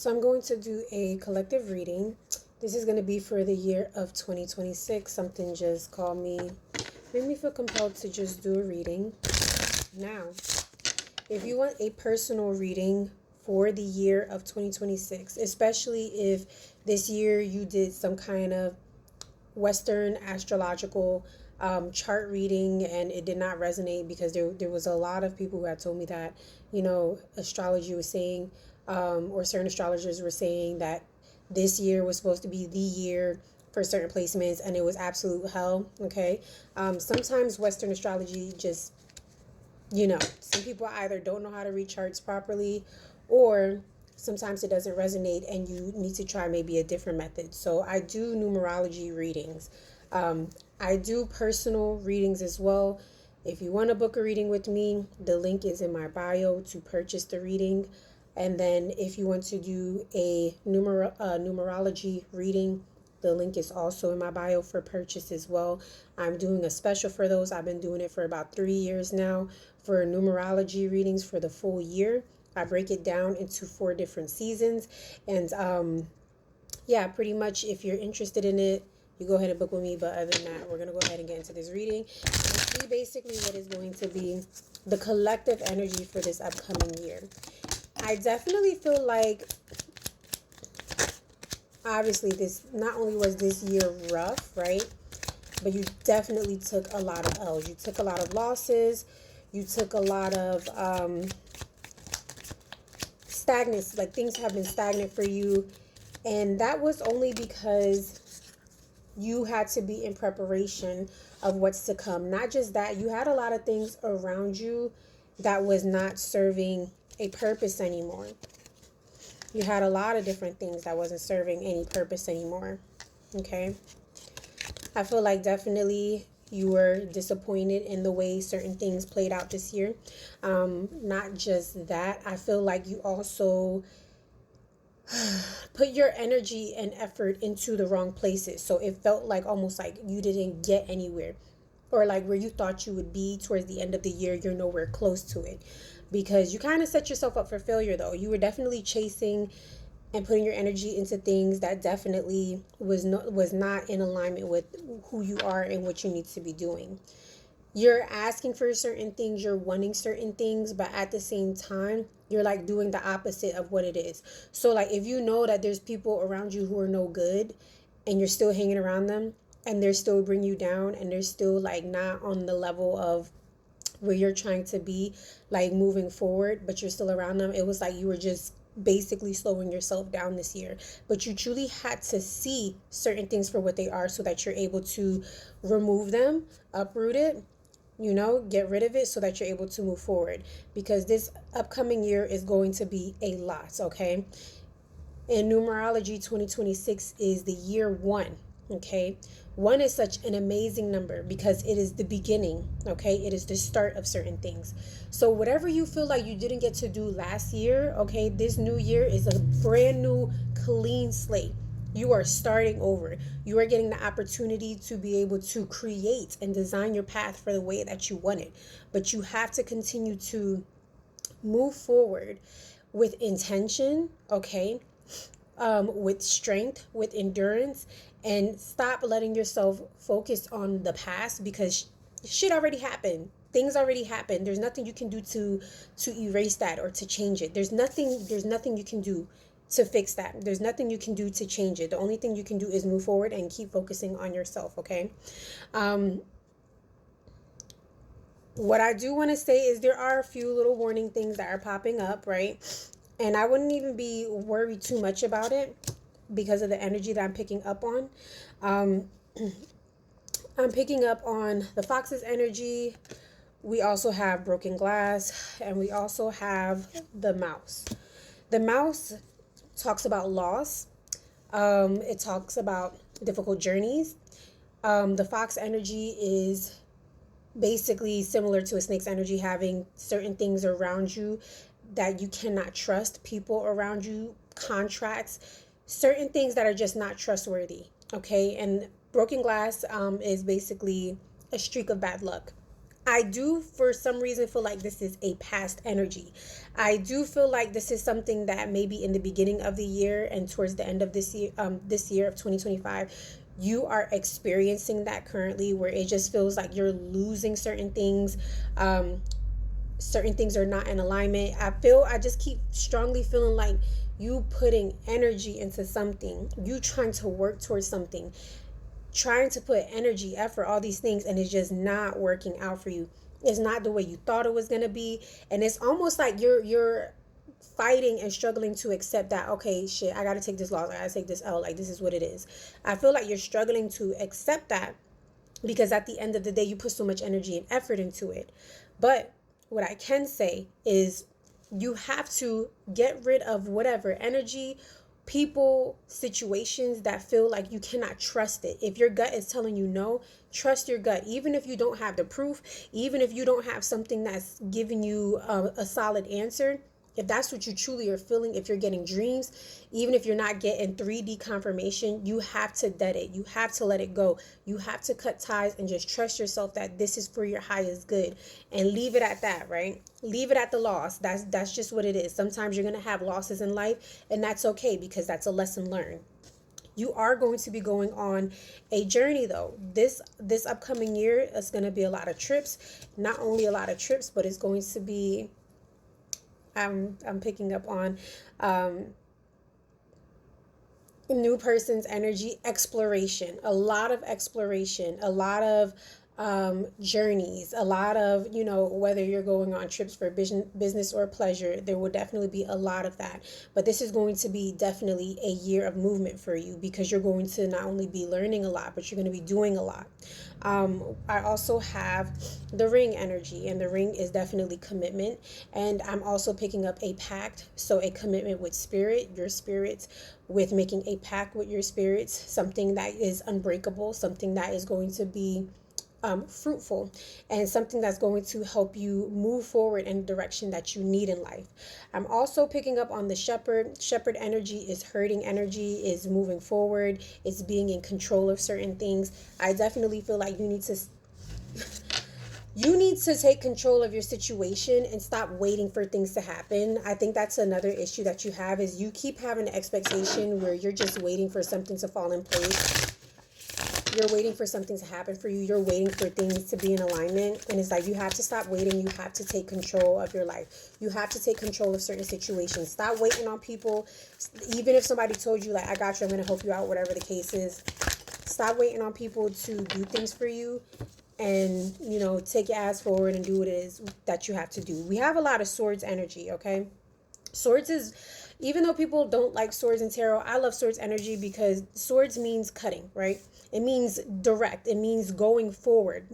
So I'm going to do a collective reading. This is going to be for the year of 2026. Something just called me, made me feel compelled to just do a reading. Now, if you want a personal reading for the year of 2026, especially if this year you did some kind of Western astrological chart reading and it did not resonate, because there was a lot of people who had told me that, astrology was saying, or certain astrologers were saying that this year was supposed to be the year for certain placements, and it was absolute hell. Okay. Sometimes Western astrology just, some people either don't know how to read charts properly, or sometimes it doesn't resonate and you need to try maybe a different method. So I do numerology readings. I do personal readings as well. If you want to book a reading with me, the link is in my bio to purchase the reading. And then if you want to do a numerology reading, the link is also in my bio for purchase as well. I'm doing a special for those. I've been doing it for about 3 years now for numerology readings for the full year. I break it down into 4 different seasons. And yeah, pretty much if you're interested in it, you go ahead and book with me. But other than that, we're going to go ahead and get into this reading and see basically what is going to be the collective energy for this upcoming year. I definitely feel like, obviously, this not only was this year rough, right? But you definitely took a lot of L's. You took a lot of losses. You took a lot of stagnance, like things have been stagnant for you. And that was only because you had to be in preparation of what's to come. Not just that, you had a lot of things around you that was not serving a purpose anymore. You had a lot of different things that wasn't serving any purpose anymore. Okay. I feel like definitely you were disappointed in the way certain things played out this year. Not just that, I feel like you also put your energy and effort into the wrong places. So it felt like almost like you didn't get anywhere, or like where you thought you would be towards the end of the year, you're nowhere close to it, because you kind of set yourself up for failure. Though you were definitely chasing and putting your energy into things that definitely was not in alignment with who you are and what you need to be doing. You're asking for certain things, you're wanting certain things, but at the same time, you're like doing the opposite of what it is. So like if you know that there's people around you who are no good and you're still hanging around them and they're still bring you down and they're still like not on the level of where you're trying to be, like moving forward, but you're still around them, it was like you were just basically slowing yourself down this year. But you truly had to see certain things for what they are so that you're able to remove them, uproot it, get rid of it so that you're able to move forward, because this upcoming year is going to be a lot. Okay. In numerology, 2026 is the year 1. Okay. 1 is such an amazing number because it is the beginning. Okay. It is the start of certain things. So whatever you feel like you didn't get to do last year, okay, this new year is a brand new clean slate. You are starting over. You are getting the opportunity to be able to create and design your path for the way that you want it. But you have to continue to move forward with intention, okay? With strength, with endurance, and stop letting yourself focus on the past, because shit already happened. Things already happened. There's nothing you can do to erase that or to change it. There's nothing you can do to fix that. There's nothing you can do to change it. The only thing you can do is move forward and keep focusing on yourself, okay? What I do want to say is there are a few little warning things that are popping up, right? And I wouldn't even be worried too much about it because of the energy that I'm picking up on. I'm picking up on the Fox's energy. We also have broken glass, and we also have the mouse. The mouse talks about loss. It talks about difficult journeys. The fox energy is basically similar to a snake's energy, having certain things around you that you cannot trust, people around you, contracts, certain things that are just not trustworthy. Okay. And broken glass is basically a streak of bad luck. I do, for some reason, feel like this is a past energy. I do feel like this is something that maybe in the beginning of the year and towards the end of this year of 2025, you are experiencing that currently, where it just feels like you're losing certain things. Certain things are not in alignment. I just keep strongly feeling like you putting energy into something, you trying to work towards something, trying to put energy, effort, all these things, and it's just not working out for you. It's not the way you thought it was going to be, and it's almost like you're fighting and struggling to accept that, okay, shit, I got to take this loss, I got to take this L, like this is what it is. I feel like you're struggling to accept that because at the end of the day you put so much energy and effort into it. But what I can say is you have to get rid of whatever energy, people, situations that feel like you cannot trust it. If your gut is telling you no, trust your gut. Even if you don't have the proof, even if you don't have something that's giving you a solid answer, if that's what you truly are feeling, if you're getting dreams, even if you're not getting 3D confirmation, you have to dead it. You have to let it go. You have to cut ties and just trust yourself that this is for your highest good, and leave it at that, right? Leave it at the loss. That's just what it is. Sometimes you're going to have losses in life, and that's okay because that's a lesson learned. You are going to be going on a journey though. This upcoming year is going to be a lot of trips. Not only a lot of trips, but it's going to be, I'm picking up on new person's energy, exploration, a lot of exploration, a lot of journeys, a lot of, whether you're going on trips for business or pleasure, there will definitely be a lot of that. But this is going to be definitely a year of movement for you because you're going to not only be learning a lot, but you're going to be doing a lot. I also have the ring energy, and the ring is definitely commitment. And I'm also picking up a pact, so a commitment with spirit, your spirits, with making a pact with your spirits, something that is unbreakable, something that is going to be fruitful, and something that's going to help you move forward in the direction that you need in life. I'm also picking up on the shepherd. Shepherd energy is herding energy, is moving forward, is being in control of certain things. I definitely feel like you need to take control of your situation and stop waiting for things to happen. I think that's another issue that you have, is you keep having an expectation where you're just waiting for something to fall in place. You're waiting for something to happen for you. You're waiting for things to be in alignment. And it's like, you have to stop waiting. You have to take control of your life. You have to take control of certain situations. Stop waiting on people. Even if somebody told you, like, I got you, I'm going to help you out, whatever the case is. Stop waiting on people to do things for you, and, take your ass forward and do what it is that you have to do. We have a lot of swords energy, okay? Swords is, even though people don't like swords in tarot, I love swords energy because swords means cutting, right? It means direct. It means going forward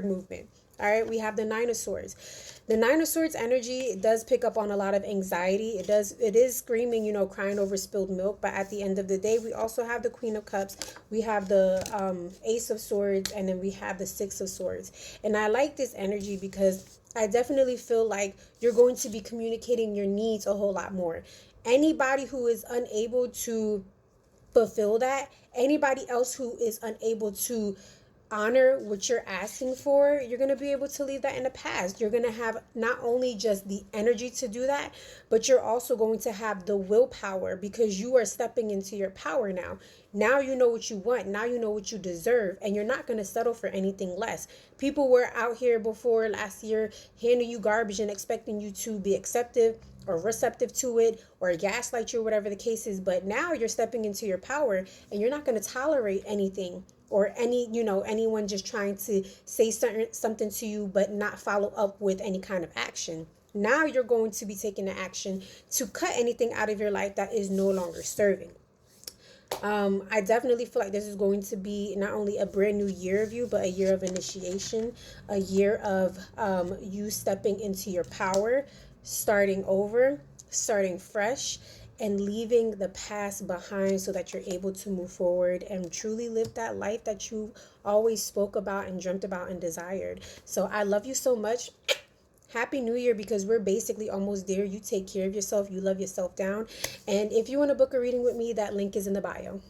movement. All right, we have the Nine of Swords. The Nine of Swords energy, it does pick up on a lot of anxiety. It is screaming, crying over spilled milk. But at the end of the day, we also have the Queen of Cups. We have the Ace of Swords, and then we have the Six of Swords. And I like this energy because I definitely feel like you're going to be communicating your needs a whole lot more. Anybody who is unable to fulfill that, anybody else who is unable to honor what you're asking for, you're going to be able to leave that in the past. You're going to have not only just the energy to do that, but you're also going to have the willpower because you are stepping into your power now. Now you know what you want. Now you know what you deserve, and you're not going to settle for anything less. People were out here before last year handing you garbage and expecting you to be accepted or receptive to it or gaslight you or whatever the case is. But now you're stepping into your power, and you're not going to tolerate anything or anyone just trying to say something to you but not follow up with any kind of action. Now you're going to be taking the action to cut anything out of your life that is no longer serving. I definitely feel like this is going to be not only a brand new year of you, but a year of initiation, a year of you stepping into your power, starting over, starting fresh, and leaving the past behind so that you're able to move forward and truly live that life that you always spoke about and dreamt about and desired. So I love you so much. Happy New Year, because we're basically almost there. You take care of yourself. You love yourself down. And if you want to book a reading with me, that link is in the bio.